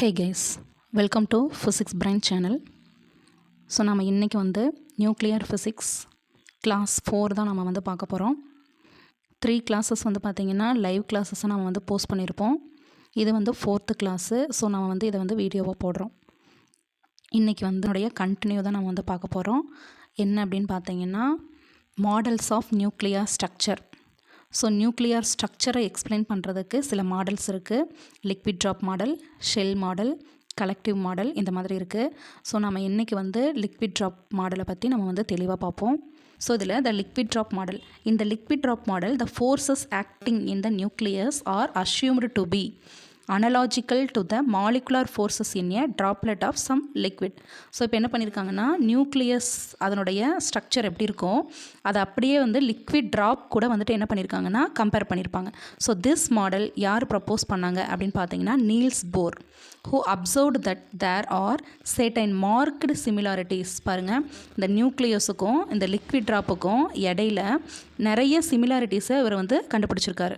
Hey guys, welcome to physics brain channel. So நம்ம இன்றைக்கி nuclear physics class 4 தான் நம்ம பார்க்க போகிறோம். 3 கிளாஸஸ் பார்த்திங்கன்னா லைவ் கிளாஸஸை நம்ம போஸ்ட் பண்ணியிருப்போம். இது 4th கிளாஸு. ஸோ நம்ம இதை வீடியோவாக போடுறோம். இன்றைக்கி என்னுடைய கண்டினியூ தான் நம்ம பார்க்க போகிறோம். என்ன அப்படின்னு பார்த்தீங்கன்னா models of nuclear structure. So nuclear ஸ்ட்ரக்சரை எக்ஸ்பிளைன் பண்ணுறதுக்கு சில மாடல்ஸ் இருக்குது. Liquid drop model, shell model, collective model, இந்த மாதிரி இருக்குது. ஸோ நம்ம இன்றைக்கி லிக்விட் ட்ராப் மாடலை பற்றி நம்ம தெளிவாக பார்ப்போம். ஸோ இதில் the liquid drop model. In the liquid drop model the forces acting in the nucleus are assumed to be analogical to the molecular forces in a droplet of some liquid. So இப்போ என்ன பண்ணியிருக்காங்கன்னா nucleus அதனுடைய structure எப்படி இருக்கும் அதை அப்படியே liquid drop கூட என்ன பண்ணியிருக்காங்கன்னா கம்பேர் பண்ணியிருப்பாங்க. ஸோ திஸ் மாடல் யார் ப்ரப்போஸ் பண்ணாங்க அப்படின்னு பார்த்தீங்கன்னா Niels Bohr, who observed that there are certain marked similarities. பாருங்கள், இந்த நியூக்ளியஸுக்கும் இந்த லிக்விட் ட்ராப்புக்கும் இடையில நிறைய சிமிலாரிட்டிஸை இவர் கண்டுபிடிச்சிருக்காரு.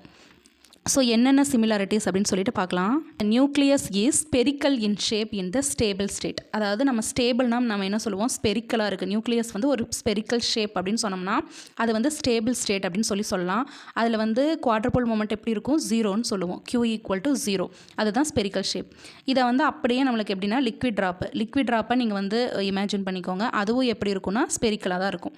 ஸோ என்னென்ன சிமிலாரிட்டிஸ் அப்படின்னு சொல்லிட்டு பார்க்கலாம். Nucleus is spherical in shape in the stable state. அதாவது நம்ம ஸ்டேபிள்னால் நம்ம என்ன சொல்லுவோம், ஸ்பெரிக்கலாக இருக்குது. நியூக்ளியஸ் ஒரு ஸ்பெரிக்கல் ஷேப் அப்படின்னு சொன்னோம்னா அது ஸ்டேபிள் ஸ்டேட் அப்படின்னு சொல்லலாம். அதில் குவாட்ரபோல் மொமெண்ட் எப்படி இருக்கும், 0ன்னு சொல்லுவோம். Q = 0, அதுதான் ஸ்பெரிக்கல் ஷேப். இதை அப்படியே நம்மளுக்கு எப்படின்னா லிக்விட் ட்ராப்பை நீங்கள் இமேஜின் பண்ணிக்கோங்க. அதுவும் எப்படி இருக்குன்னா ஸ்பெரிக்கலாக தான் இருக்கும்.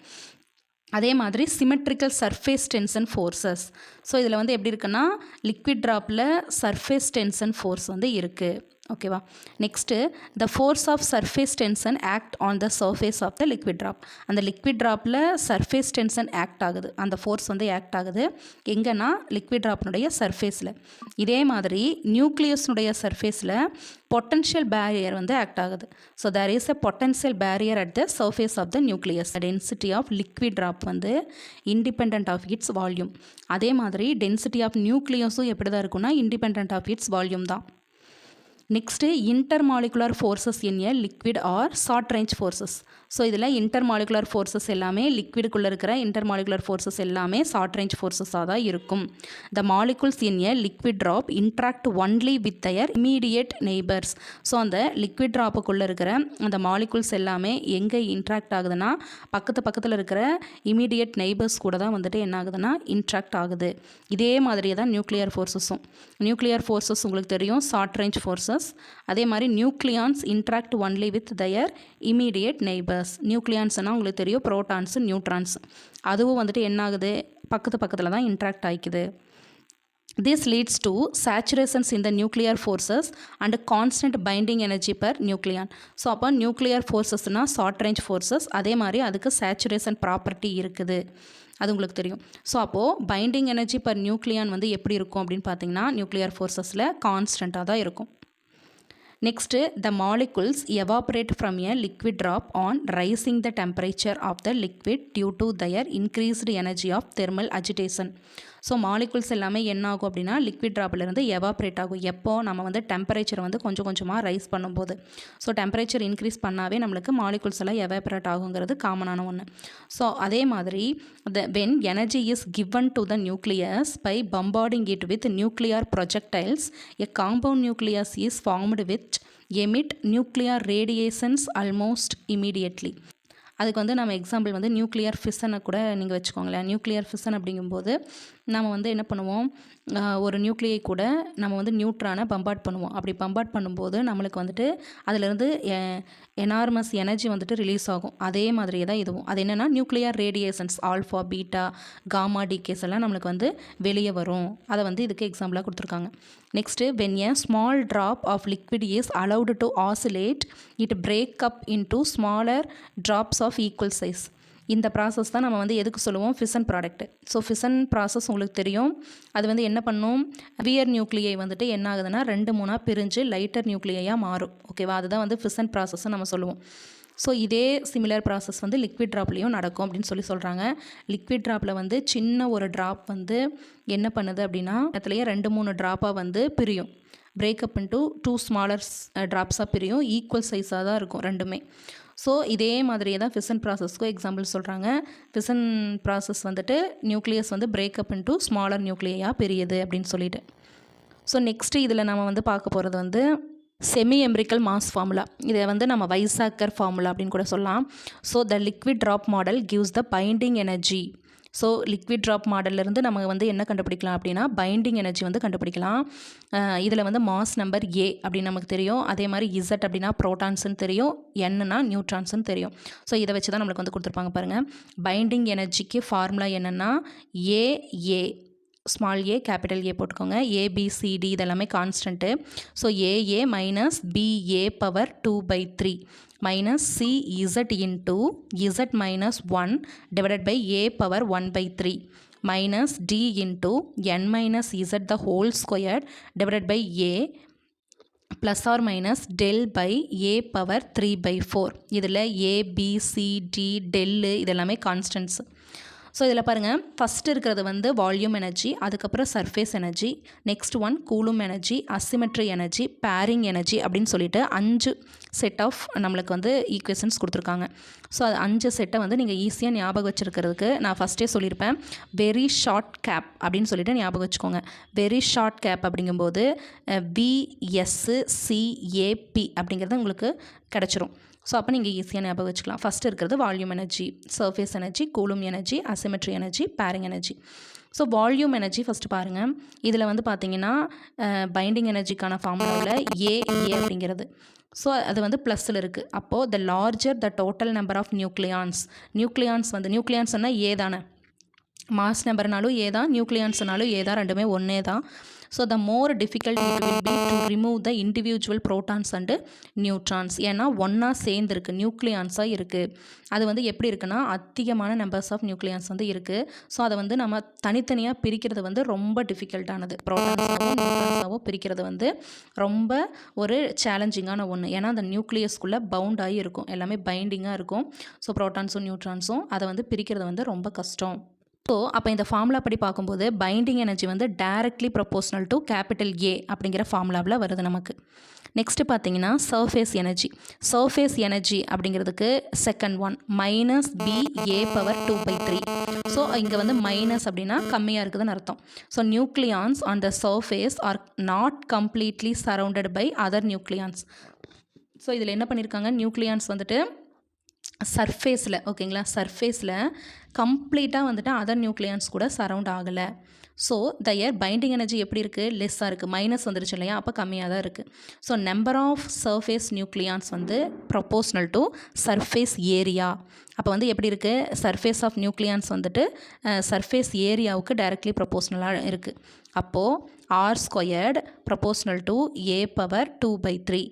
அதே மாதிரி symmetrical surface tension forces. So இதில் எப்படி இருக்குன்னா லிக்விட் ட்ராப்பில் சர்ஃபேஸ் டென்ஷன் ஃபோர்ஸ் இருக்குது. ஓகேவா. Next the force of surface tension act on the surface of the liquid drop. அந்த லிக்விட் ட்ராப்பில் சர்ஃபேஸ் டென்ஷன் ஆக்ட் ஆகுது, அந்த ஃபோர்ஸ் ஆக்ட் ஆகுது எங்கன்னா லிக்விட் ட்ராப்னுடைய சர்ஃபேஸில். இதே மாதிரி நியூக்ளியஸ்னுடைய சர்ஃபேஸில் பொட்டன்ஷியல் பேரியர் ஆக்ட் ஆகுது. So there is a potential barrier at the surface of the nucleus. Density of liquid drop independent of its volume. அதே மாதிரி டென்சிட்டி ஆஃப் நியூக்ளியஸும் எப்படி தான் இருக்குன்னா இண்டிபெண்ட் ஆஃப் இட்ஸ் வால்யூம் தான். Next intermolecular forces in a liquid are short range forces. So இதில் intermolecular forces எல்லாமே லிக்விடுக்குள்ளே இருக்கிற இன்டர்மாலிகுலர் ஃபோர்ஸஸ் எல்லாமே ஷார்ட் ரேஞ்ச் ஃபோர்ஸஸாக தான் இருக்கும். The molecules in a liquid drop interact only with their immediate neighbours. So அந்த லிக்விட் ட்ராப்புக்குள்ளே இருக்கிற அந்த மாலிகுல்ஸ் எல்லாமே எங்கே இன்ட்ராக்ட் ஆகுதுன்னா பக்கத்தில் இருக்கிற இமீடியட் நெய்பர்ஸ் கூட தான் என்ன ஆகுதுன்னா இன்ட்ராக்ட் ஆகுது. இதே மாதிரியே தான் நியூக்ளியர் ஃபோர்ஸஸும். நியூக்ளியர் ஃபோர்ஸஸ் உங்களுக்கு தெரியும் ஷார்ட் ரேஞ்ச் ஃபோர்ஸஸ். அதே மாதிரி nucleons interact only with their immediate neighbours. நியூக்ளியான்ஸ்னால் உங்களுக்கு தெரியும் புரோட்டான்ஸு, நியூட்ரான்ஸ். அதுவும் என்ன ஆகுது, பக்கத்தில் தான் இன்ட்ராக்ட் ஆகிக்குது. This leads to saturations in the nuclear forces and constant binding energy per nucleon. So அப்போ நியூக்ளியர் ஃபோர்ஸஸ்னால் ஷார்ட் ரேஞ்ச் ஃபோர்ஸஸ், அதே மாதிரி அதுக்கு சேச்சுரேஷன் ப்ராப்பர்ட்டி இருக்குது, அது உங்களுக்கு தெரியும். ஸோ அப்போது பைண்டிங் எனர்ஜி பர் நியூக்ளியான் எப்படி இருக்கும் அப்படின்னு பார்த்தீங்கன்னா நியூக்ளியர் ஃபோர்ஸஸில் கான்ஸ்டண்ட்டாக தான் இருக்கும். Next the molecules evaporate from a liquid drop on raising the temperature of the liquid due to their increased energy of thermal agitation. So molecules எல்லாமே என்ன ஆகும் அப்படின்னா லிக்விட் ட்ராப்பிலேருந்து எவாப்ரேட் ஆகும். எப்போ நம்ம டெம்பரேச்சரை கொஞ்சம் கொஞ்சமாக ரைஸ் பண்ணும்போது. ஸோ டெம்பரேச்சர் இன்க்ரீஸ் பண்ணாவே நம்மளுக்கு மாலிகுல்ஸ் எல்லாம் எவாப்ரேட் ஆகுங்கிறது காமனான ஒன்று. ஸோ அதே மாதிரி when energy is given to the nucleus by bombarding it with nuclear projectiles, a compound nucleus is formed with emit nuclear radiations almost immediately. அதுக்கு நம்ம எக்ஸாம்பிள் நியூக்ளியர் ஃபிஷனை கூட நீங்கள் வச்சுக்கோங்களேன். நியூக்ளியர் ஃபிஷன் அப்படிங்கும்போது நம்ம என்ன பண்ணுவோம், ஒரு நியூக்ளியை கூட நம்ம நியூட்ரானை பம்பார்ட் பண்ணுவோம். அப்படி பம்பார்ட் பண்ணும்போது நம்மளுக்கு அதிலிருந்து எனார்மஸ் எனர்ஜி ரிலீஸ் ஆகும். அதே மாதிரியே தான் இதுவும். அது என்னென்னா nuclear radiations alpha, beta, gamma, decays எல்லாம் நம்மளுக்கு வெளியே வரும். அதை இதுக்கு எக்ஸாம்பிளாக கொடுத்துருக்காங்க. Next when a small drop of liquid is allowed to oscillate it break up into smaller drops of equal size. இந்த ப்ராசஸ் தான் நம்ம எதுக்கு சொல்லுவோம், fission product. So fission process உங்களுக்கு தெரியும். அது என்ன பண்ணும், வியர் நியூக்ளியை என்ன ஆகுதுன்னா 2-3 பிரிஞ்சு லைட்டர் நியூக்ளியாக மாறும். ஓகேவா, அதுதான் ஃபிஷன் ப்ராசஸ்ன்னு நம்ம சொல்லுவோம். ஸோ இதே சிமிலர் ப்ராசஸ் லிக்விட் ட்ராப்லேயும் நடக்கும் அப்படின்னு சொல்கிறாங்க. லிக்விட் ட்ராப்பில் சின்ன ஒரு ட்ராப் என்ன பண்ணுது அப்படின்னா இடத்துலையே 2-3 ட்ராப்பாக பிரியும். பிரேக்கப் இன்ட்டு 2 ஸ்மாலர் ட்ராப்ஸாக பிரியும். ஈக்குவல் சைஸாக தான் இருக்கும் ரெண்டுமே. ஸோ இதே மாதிரியே தான் ஃபிஷன் ப்ராசஸ்க்கும் எக்ஸாம்பிள் சொல்கிறாங்க. Fission process nucleus breakup into smaller நியூக்ளியாக பிரியுது அப்படின்னு சொல்லிட்டு. ஸோ நெக்ஸ்ட்டு இதில் நம்ம பார்க்க போகிறது செமி எம்பிரிக்கல் மாஸ் ஃபார்முலா, இதை வந்து நம்ம வைசாக்கர் ஃபார்முலா அப்படின்னு கூட சொல்லலாம். So the liquid drop model gives the binding energy. So liquid drop மாடல்லேருந்து நம்ம வந்து என்ன கண்டுபிடிக்கலாம் அப்படின்னா பைண்டிங் எனர்ஜி வந்து கண்டுபிடிக்கலாம். இதில் வந்து மாஸ் நம்பர் ஏ அப்படின்னு நமக்கு தெரியும். அதே மாதிரி இசட் அப்படின்னா ப்ரோட்டான்ஸ்னு தெரியும், என்னன்னா நியூட்ரான்ஸ்னு தெரியும். ஸோ இதை வச்சு தான் நம்மளுக்கு வந்து கொடுத்துருப்பாங்க பாருங்கள். பைண்டிங் எனர்ஜிக்கு ஃபார்முலா என்னென்னா ஏ ஸ்மால் ஏ கேபிட்டல் ஏ போட்டுக்கோங்க. ஏபிசிடி இதெல்லாமே constant. So A A minus BA power 2/3 minus CZ into Z minus 1 divided by A power 1/3 minus D into N minus Z the whole square divided by A plus or minus del by A power 3/4. இதில் ABCD del இதெல்லாமே constants. So இதில் பாருங்கள், first இருக்கிறது வந்து volume energy, அதுக்கப்புறம் surface energy, next one Coulomb energy, asymmetry energy, pairing energy அப்படின்னு சொல்லிட்டு 5 set of நம்மளுக்கு வந்து ஈக்குவேஷன்ஸ் கொடுத்துருக்காங்க. ஸோ அது 5 செட்டை வந்து நீங்கள் ஈஸியாக ஞாபகம் வச்சுருக்கிறதுக்கு நான் ஃபஸ்ட்டே சொல்லியிருப்பேன், வெரி ஷார்ட் கேப் அப்படின்னு சொல்லிட்டு ஞாபகம் வச்சுக்கோங்க. வெரி ஷார்ட் கேப் அப்படிங்கும்போது VSCAP அப்படிங்கிறது உங்களுக்கு கிடச்சிரும். ஸோ அப்போ நீங்கள் ஈஸியாக ஞாபகம் வச்சுக்கலாம். ஃபஸ்ட்டு இருக்கிறது volume energy, surface energy, Coulomb energy, asymmetry energy, pairing energy. So volume energy first பாருங்கள். இதில் வந்து பார்த்தீங்கன்னா பைண்டிங் எனர்ஜிக்கான ஃபார்முலாவில் ஏ அப்படிங்கிறது. ஸோ அது வந்து ப்ளஸில் இருக்குது. அப்போது the larger the total number of nucleons வந்து நியூக்ளியான்ஸ்னால் ஏ தானே, மாஸ் நம்பர்னாலும் ஏ தான், நியூக்ளியான்ஸ்னாலும் ஏ தான், ரெண்டுமே ஒன்றே தான். So the more difficult it will be to remove the individual protons and neutrons. ஏன்னா ஒன்றா சேர்ந்துருக்கு, நியூக்ளியான்ஸாக இருக்குது. அது வந்து எப்படி இருக்குன்னா அதிகமான நம்பர்ஸ் ஆஃப் நியூக்ளியான்ஸ் வந்து இருக்குது. ஸோ அதை வந்து நம்ம தனித்தனியாக பிரிக்கிறது வந்து ரொம்ப டிஃபிகல்ட்டானது. ப்ரோட்டான்ஸாகவும் நியூட்ரான்ஸாகவும் பிரிக்கிறது வந்து ரொம்ப ஒரு சேலஞ்சிங்கான ஒன்று. ஏன்னா அந்த நியூக்ளியஸ்குள்ளே பவுண்ட் ஆகி இருக்கும், எல்லாமே பைண்டிங்காக இருக்கும். ஸோ ப்ரோட்டான்ஸும் நியூட்ரான்ஸும் அதை வந்து பிரிக்கிறது வந்து ரொம்ப கஷ்டம். ஸோ அப்போ இந்த ஃபார்முலா படி பார்க்கும்போது பைண்டிங் எனர்ஜி வந்து directly proportional to capital A அப்படிங்கிற ஃபார்முலாவில் வருது நமக்கு. நெக்ஸ்ட்டு பார்த்தீங்கன்னா சர்ஃபேஸ் எனர்ஜி அப்படிங்கிறதுக்கு second one minus BA power 2/3. So இங்கே வந்து மைனஸ் அப்படின்னா கம்மியாக இருக்குதுன்னு அர்த்தம். So nucleons on the surface are not completely surrounded by other nucleons. So இதில் என்ன பண்ணியிருக்காங்க, நியூக்ளியான்ஸ் வந்துட்டு சர்ஃபேஸில், ஓகேங்களா, சர்ஃபேஸில் கம்ப்ளீட்டாக வந்துட்டு அதர் நியூக்ளியான்ஸ் கூட சரவுண்ட் ஆகலை. ஸோ தயர் பைண்டிங் எனர்ஜி எப்படி இருக்குது, லெஸ்ஸாக இருக்குது, மைனஸ் வந்துருச்சு இல்லையா, அப்போ கம்மியாக தான் இருக்குது. So number of surface nucleons வந்து ப்ரொபோஷ்னல் டு சர்ஃபேஸ் ஏரியா. அப்போ வந்து எப்படி இருக்குது, சர்ஃபேஸ் ஆஃப் நியூக்ளியான்ஸ் வந்துட்டு சர்ஃபேஸ் ஏரியாவுக்கு டைரக்ட்லி ப்ரொபோஷ்னலாக இருக்குது. அப்போது R² proportional to a power 2/3.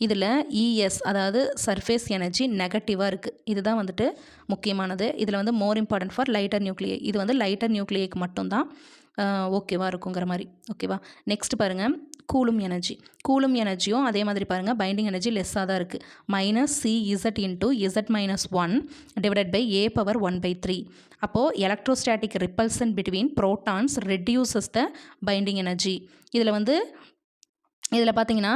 இதில் இஎஸ் அதாவது சர்ஃபேஸ் எனர்ஜி நெகட்டிவாக இருக்குது. இதுதான் வந்துட்டு முக்கியமானது. இதில் வந்து மோர் இம்பார்ட்டன்ட் ஃபார் லைட்டர் நியூக்ளியை. இது வந்து லைட்டர் நியூக்ளியைக்கு மட்டும்தான் ஓகேவா இருக்குங்கிற மாதிரி, ஓகேவா. நெக்ஸ்ட் பாருங்கள், கூலும் எனர்ஜியும் அதே மாதிரி பாருங்கள், பைண்டிங் எனர்ஜி லெஸ்ஸாக தான் இருக்குது. Minus CZ into Z minus 1 divided by A power 1/3. அப்போது electrostatic repulsion between protons reduces the binding energy. இதில் பார்த்தீங்கன்னா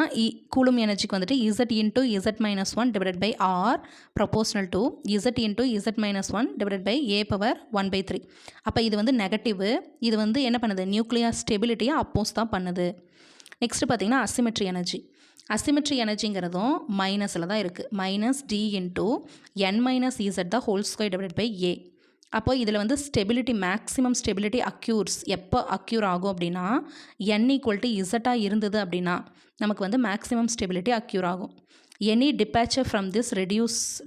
கூலும் எனர்ஜிக்கு வந்துட்டு Z into Z minus 1 divided by R proportional to Z into Z minus 1 divided by A power 1/3. அப்போ இது வந்து negative. இது வந்து என்ன பண்ணுது, நியூக்ளியர் ஸ்டெபிலிட்டியை அப்போஸ் தான் பண்ணுது. நெக்ஸ்ட் பார்த்தீங்கன்னா அசிமெட்ரி எனர்ஜிங்கிறதும் மைனஸில் தான் இருக்குது. Minus D into N minus Z the whole square divided by A. அப்போ இதில் வந்து ஸ்டெபிலிட்டி, மேக்ஸிமம் ஸ்டெபிலிட்டி எப்போ அக்யூர் ஆகும் அப்படின்னா n = Z இருந்தது அப்படின்னா நமக்கு வந்து மேக்ஸிமம் ஸ்டெபிலிட்டி அக்யூர் ஆகும். Any departure from this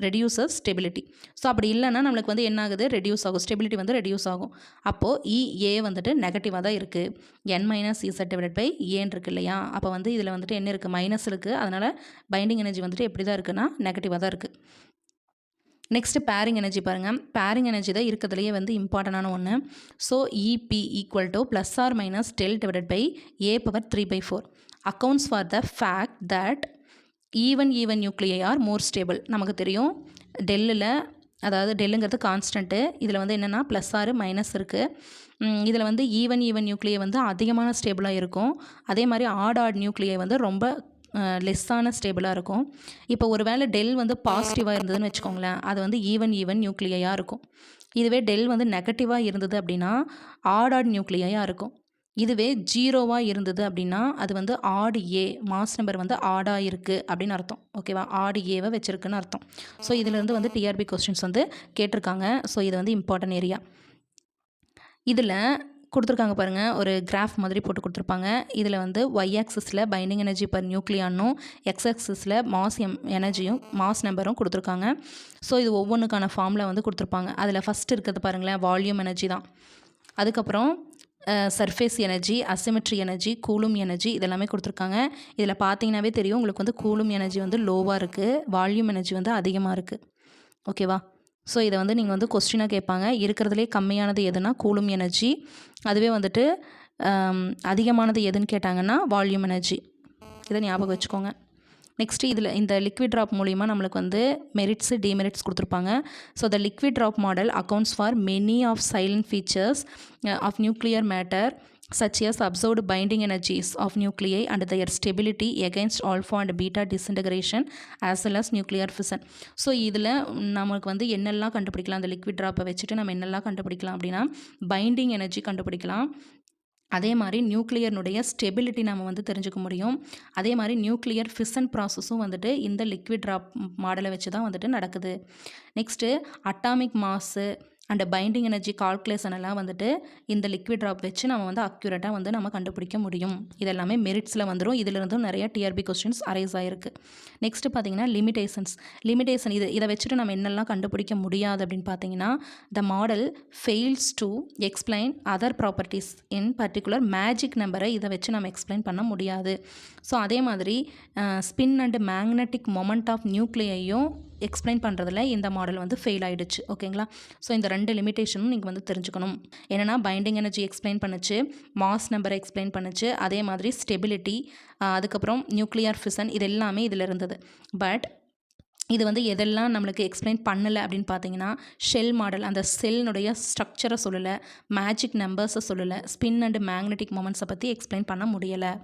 reduces stability. So அப்படி இல்லைன்னா நம்மளுக்கு வந்து என்ன ஆகுது, ரெடியூஸ் ஆகும், ஸ்டெபிலிட்டி வந்து ரெடியூஸ் ஆகும். அப்போது EA வந்துட்டு நெகட்டிவாக தான் இருக்குது. n - Z டிவைடட் பை ஏன்னு இருக்குது இல்லையா. அப்போ வந்து இதில் வந்துட்டு என்ன இருக்குது, மைனஸ் இருக்குது. அதனால் பைண்டிங் எனர்ஜி வந்துட்டு எப்படி தான் இருக்குன்னா நெகட்டிவாக தான் இருக்குது. நெக்ஸ்ட்டு பேரிங் எனர்ஜி பாருங்கள். பேரிங் எனர்ஜி தான் இருக்கிறதுலையே வந்து இம்பார்ட்டண்டான ஒன்று. So EP = ± del divided by A power 3/4 accounts for the fact that even nuclei are more stable. நமக்கு தெரியும் டெல்லில், அதாவது டெல்லுங்கிறது கான்ஸ்டன்ட்டு. இதில் வந்து என்னென்னா +R மைனஸ் இருக்குது. இதில் வந்து ஈவன் நியூக்ளியை வந்து அதிகமான ஸ்டேபிளாக இருக்கும். அதே மாதிரி ஆட் நியூக்ளியை வந்து ரொம்ப லெஸ்ஸான ஸ்டேபிளாக இருக்கும். இப்போ ஒரு வேளை டெல் வந்து பாசிட்டிவாக இருந்ததுன்னு வச்சுக்கோங்களேன், அது வந்து ஈவன் நியூக்ளியாக இருக்கும். இதுவே டெல் வந்து நெகட்டிவாக இருந்தது அப்படின்னா ஆட் நியூக்ளியாக இருக்கும். இதுவே ஜீரோவாக இருந்தது அப்படின்னா அது வந்து ஆட் ஏ, மாஸ் நம்பர் வந்து ஆடாக இருக்குது அப்படின்னு அர்த்தம். ஓகேவா, ஆட் ஏவை வச்சுருக்குன்னு அர்த்தம். ஸோ இதிலேருந்து வந்து டிஆர்பி கொஸ்டின்ஸ் வந்து கேட்டிருக்காங்க. ஸோ இது வந்து இம்பார்ட்டன்ட் ஏரியா. இதில் கொடுத்துருக்காங்க பாருங்கள், ஒரு கிராஃப் மாதிரி போட்டு கொடுத்துருப்பாங்க. இதில் வந்து ஒய் ஆக்சிஸில் பைண்டிங் எனர்ஜி பர் நியூக்ளியானும், எக்ஸ் ஆக்சிஸில் மாஸ் எனர்ஜியும் மாஸ் நம்பரும் கொடுத்துருக்காங்க. ஸோ இது ஒவ்வொன்றுக்கான ஃபார்மில் வந்து கொடுத்துருப்பாங்க. அதில் ஃபஸ்ட்டு இருக்கிறது பாருங்களேன், வால்யூம் எனர்ஜி தான். அதுக்கப்புறம் surface energy, asymmetry energy, Coulomb energy இதெல்லாமே கொடுத்துருக்காங்க. இதில் பார்த்தீங்கன்னாவே தெரியும் உங்களுக்கு வந்து கூலும் எனர்ஜி வந்து லோவாக இருக்குது, வால்யூம் எனர்ஜி வந்து அதிகமாக இருக்குது. ஓகேவா, ஸோ இதை வந்து நீங்கள் வந்து கொஸ்டினாக கேட்பாங்க. இருக்கிறதுலே கம்மியானது எதுனா கூலும் எனர்ஜி, அதுவே வந்துட்டு அதிகமானது எதுன்னு கேட்டாங்கன்னா வால்யூம் எனர்ஜி. இதை ஞாபகம் வச்சுக்கோங்க. நெக்ஸ்ட்டு இதில் இந்த லிக்விட் ட்ராப் மூலிமா நம்மளுக்கு வந்து மெரிட்ஸு டிமெரிட்ஸ் கொடுத்துருப்பாங்க. So the liquid drop model accounts for many of salient features of nuclear matter such as observed binding energies of nuclei and their stability against alpha and beta disintegration as well as nuclear fission. So இதில் நமக்கு வந்து என்னெல்லாம் கண்டுபிடிக்கலாம், அந்த liquid ட்ராப்பை வச்சுட்டு நம்ம என்னெல்லாம் கண்டுபிடிக்கலாம் அப்படின்னா பைண்டிங் எனர்ஜி கண்டுபிடிக்கலாம். அதே மாதிரி நியூக்ளியர்னுடைய ஸ்டெபிலிட்டி நம்ம வந்து தெரிஞ்சுக்க முடியும். அதே மாதிரி நியூக்ளியர் ஃபிஷன் ப்ராசஸும் வந்துட்டு இந்த லிக்விட் ட்ராப் மாடலை வச்சு தான் வந்துட்டு நடக்குது. Next atomic mass and binding energy calculation எல்லாம் வந்துட்டு இந்த லிக்விட் ட்ராப் வச்சு நம்ம வந்து அக்யூரேட்டாக வந்து நம்ம கண்டுபிடிக்க முடியும். இதெல்லாமே மெரிட்ஸில் வந்துடும். இதிலிருந்தும் நிறைய டிஆர்பி கொஸ்டின்ஸ் அரைஸ் ஆகிருக்கு. நெக்ஸ்ட்டு பார்த்தீங்கன்னா லிமிடேஷன் இதை வச்சுட்டு நம்ம என்னெல்லாம் கண்டுபிடிக்க முடியாது அப்படின்னு பார்த்தீங்கன்னா, த model fails to explain other properties in particular magic நம்பரை இதை வச்சு நம்ம எக்ஸ்பிளைன் பண்ண முடியாது. ஸோ அதே மாதிரி spin and magnetic moment of நியூக்ளியையும் எக்ஸ்பிளைன் பண்ணுறதுல இந்த மாடல் வந்து ஃபெயில் ஆகிடுச்சு. ஓகேங்களா, ஸோ இந்த 2 லிமிட்டேஷனும் நீங்கள் வந்து தெரிஞ்சுக்கணும். என்னென்னா பைண்டிங் எனர்ஜி எக்ஸ்பிளைன் பண்ணுச்சு, மாஸ் நம்பரை எக்ஸ்பிளைன் பண்ணுச்சு, அதே மாதிரி ஸ்டெபிலிட்டி, அதுக்கப்புறம் நியூக்ளியர் ஃபிஷன், இது எல்லாமே இதில் இருந்தது. பட் இது வந்து எதெல்லாம் நம்மளுக்கு எக்ஸ்பிளைன் பண்ணலை அப்படின்னு பார்த்தீங்கன்னா, ஷெல் மாடல் அந்த செல்னுடைய ஸ்ட்ரக்சரை சொல்லலை, மேஜிக் நம்பர்ஸை சொல்லலை, ஸ்பின் அண்ட் மேக்னெட்டிக் மொமெண்ட்ஸை பற்றி எக்ஸ்பிளைன் பண்ண முடியலை.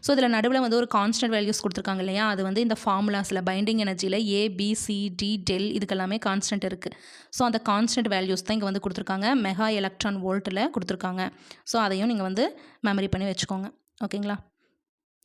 ஸோ இதில் நடுவில் வந்து ஒரு கான்ஸ்டன்ட் வேல்யூஸ் கொடுத்துருக்காங்க இல்லையா, அது வந்து இந்த ஃபார்முலாஸில் பைண்டிங் எனர்ஜியில் ABCD டெல் இதுக்கெல்லாமே கான்ஸ்டன்ட் இருக்குது. ஸோ அந்த கான்ஸ்டன்ட் வேல்யூஸ் தான் இங்கே வந்து கொடுத்துருக்காங்க, மெகா எலக்ட்ரான் வோல்ட்டில் கொடுத்துருக்காங்க. ஸோ அதையும் நீங்கள் வந்து மெமரி பண்ணி வச்சுக்கோங்க. ஓகேங்களா,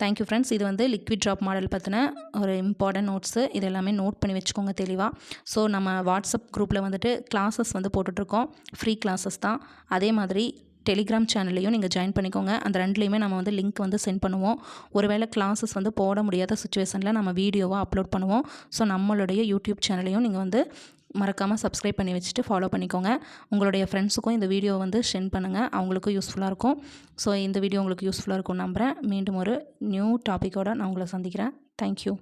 தேங்க்யூ ஃப்ரெண்ட்ஸ். இது வந்து லிக்விட் ட்ராப் மாடல் பற்றின ஒரு இம்பார்ட்டன்ட் நோட்ஸு, இது எல்லாமே நோட் பண்ணி வச்சுக்கோங்க தெளிவாக. ஸோ நம்ம வாட்ஸ்அப் குரூப்பில் வந்துட்டு கிளாஸஸ் வந்து போட்டுட்ருக்கோம், ஃப்ரீ கிளாஸஸ் தான். அதே மாதிரி டெலிகிராம் சேனல்லையும் நீங்கள் ஜாயின் பண்ணிக்கோங்க. அந்த 2லேயுமே நம்ம வந்து லிங்க் வந்து சென்ட் பண்ணுவோம். ஒருவேளை கிளாஸஸ் வந்து போட முடியாத சுச்சுவேஷனில் நம்ம வீடியோவாக அப்லோட் பண்ணுவோம். ஸோ நம்மளுடைய யூடியூப் சேனலையும் நீங்கள் வந்து மறக்காமல் சப்ஸ்கிரைப் பண்ணி வச்சுட்டு ஃபாலோ பண்ணிக்கோங்க. உங்களுடைய ஃப்ரெண்ட்ஸுக்கும் இந்த வீடியோ வந்து சென்ட் பண்ணுங்கள், அவங்களுக்கும் யூஸ்ஃபுல்லாக இருக்கும். ஸோ இந்த வீடியோ உங்களுக்கு யூஸ்ஃபுல்லாக இருக்கும்னு நம்புகிறேன். மீண்டும் ஒரு நியூ டாப்பிக்கோடு நான் உங்களை சந்திக்கிறேன். தேங்க்யூ.